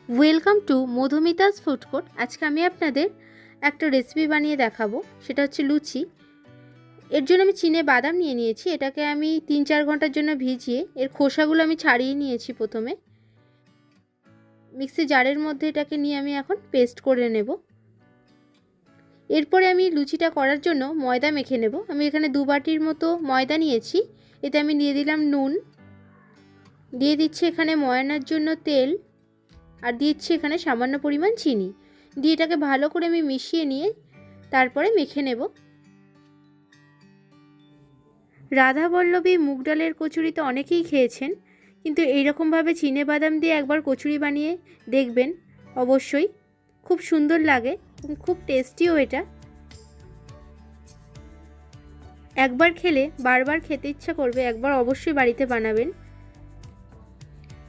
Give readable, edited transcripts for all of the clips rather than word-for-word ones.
Welcome to Madhumita's food court. আজকে আমি আপনাদের একটা রেসিপি বানিয়ে দেখাবো, সেটা হচ্ছে লুচি। এর জন্য আমি চিনে বাদাম নিয়ে নিয়েছি। এটাকে আমি 3-4 ঘন্টার জন্য ভিজিয়ে এর খোসাগুলো আমি ছাড়িয়ে নিয়েছি। প্রথমে মিক্সি জারের মধ্যে এটাকে নিয়ে আমি এখন পেস্ট করে নেব। এরপরে আমি লুচিটা করার জন্য ময়দা মেখে নেব। আমি এখানে 2 বাটির মতো ময়দা নিয়েছি। এতে আমি দিয়ে দিলাম নুন, দিয়ে দিচ্ছি এখানে ময়ানার জন্য তেল, আর দিচ্ছি এখানে সামান্য পরিমাণ চিনি। দিয়ে এটাকে ভালো করে আমি মিশিয়ে নিয়ে তারপরে মেখে নেব। রাধাবল্লভী মুগ ডালের কচুরি তো অনেকেই খেয়েছেন, কিন্তু এইরকমভাবে চিনে বাদাম দিয়ে একবার কচুরি বানিয়ে দেখবেন, অবশ্যই খুব সুন্দর লাগে এবং খুব টেস্টিও এটা। একবার খেলে বারবার খেতে ইচ্ছা করবে, একবার অবশ্যই বাড়িতে বানাবেন।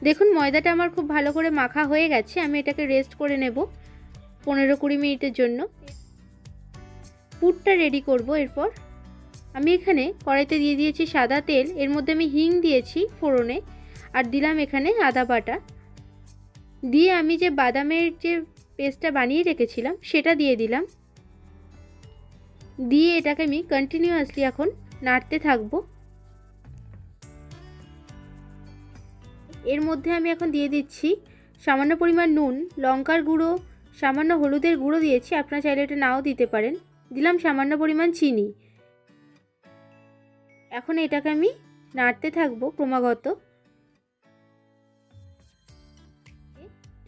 দেখুন ময়দাটা আমার খুব ভালো করে মাখা হয়ে গেছে। আমি এটাকে রেস্ট করে নেব 15-20 মিনিটের জন্য। পুরটা রেডি করব। এরপর আমি এখানে কড়াইতে দিয়ে দিয়েছি সাদা তেল, এর মধ্যে আমি হিং দিয়েছি ফোড়নে, আর দিলাম এখানে আদা বাটা। দিয়ে আমি যে বাদামের যে পেস্টটা বানিয়ে রেখেছিলাম সেটা দিয়ে দিলাম। দিয়ে এটাকে আমি কন্টিনিউয়াসলি এখন নাড়তে থাকবো। এর মধ্যে আমি এখন দিয়ে দিচ্ছি সামান্য পরিমাণ নুন, লঙ্কার গুঁড়ো, সামান্য হলুদের গুঁড়ো দিয়েছি, আপনারা চাইলে এটা নাও দিতে পারেন। দিলাম সামান্য পরিমাণ চিনি। এখন এটাকে আমি নাড়তে থাকবো ক্রমাগত,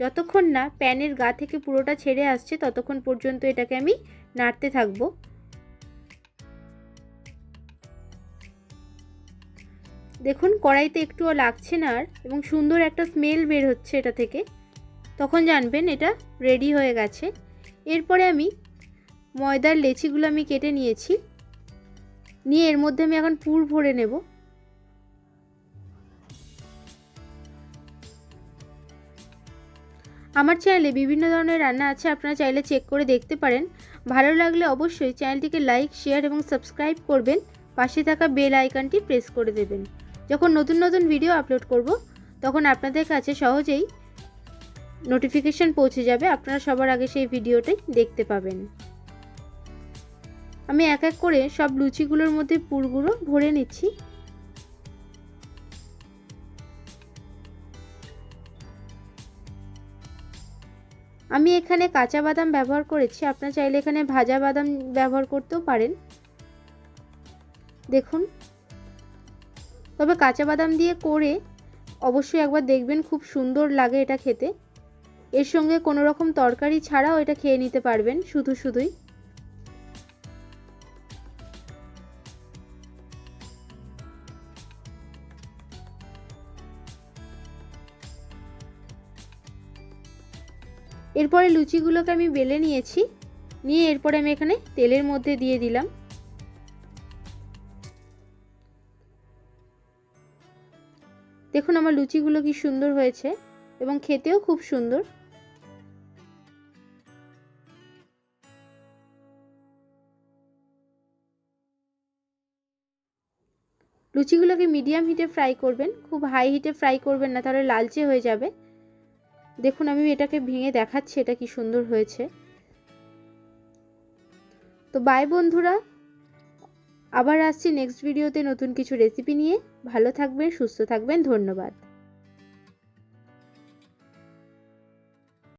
যতক্ষণ না প্যানের গা থেকে পুরোটা ছেড়ে আসছে ততক্ষণ পর্যন্ত এটাকে আমি নাড়তে থাকবো। দেখুন কড়াইতে একটুও লাগছে না আর, এবং সুন্দর একটা স্মেল বের হচ্ছে এটা থেকে, তখন জানবেন এটা রেডি হয়ে গেছে। এরপরে আমি ময়দার লেচিগুলো আমি কেটে নিয়েছি, নিয়ে এর মধ্যে আমি এখন পুর ভরে নেব। আমার চ্যানেলে বিভিন্ন ধরনের রান্না আছে, আপনারা চাইলে চেক করে দেখতে পারেন। ভালো লাগলে অবশ্যই চ্যানেলটিকে লাইক, শেয়ার এবং সাবস্ক্রাইব করবেন। পাশে থাকা বেল আইকনটি প্রেস করে দেবেন। যখন নতুন নতুন ভিডিও আপলোড করব তখন আপনাদের কাছে সহজেই নোটিফিকেশন পৌঁছে যাবে, আপনারা সবার আগে সেই ভিডিওটাই দেখতে পাবেন। আমি এক এক করে সব লুচিগুলোর মধ্যে পুরগুলো ভরে নিচ্ছি। আমি এখানে কাঁচা বাদাম ব্যবহার করেছি, আপনারা চাইলে এখানে ভাজা বাদাম ব্যবহার করতেও পারেন। দেখুন, তবে কাঁচা বাদাম দিয়ে করে অবশ্যই একবার দেখবেন, খুব সুন্দর লাগে এটা খেতে। এর সঙ্গে কোনো রকম তরকারি ছাড়াও এটা খেয়ে নিতে পারবেন শুধুই। এরপরে লুচিগুলোকে আমি বেলে নিয়েছি, নিয়ে এরপরে আমি এখানে তেলের মধ্যে দিয়ে দিলাম। দেখুন আমার লুচিগুলো কি সুন্দর হয়েছে এবং খেতেও খুব সুন্দর। লুচিগুলোকে মিডিয়াম হিটে ফ্রাই করবেন, খুব হাই হিটে ফ্রাই করবেন না, তাহলে লালচে হয়ে যাবে। দেখুন আমি এটাকে ভেঙে দেখাচ্ছি এটা কি সুন্দর হয়েছে। তো বাই বন্ধুরা, আবার আসছি নেক্সট ভিডিওতে নতুন কিছু রেসিপি নিয়ে। ভালো থাকবেন, সুস্থ থাকবেন, ধন্যবাদ।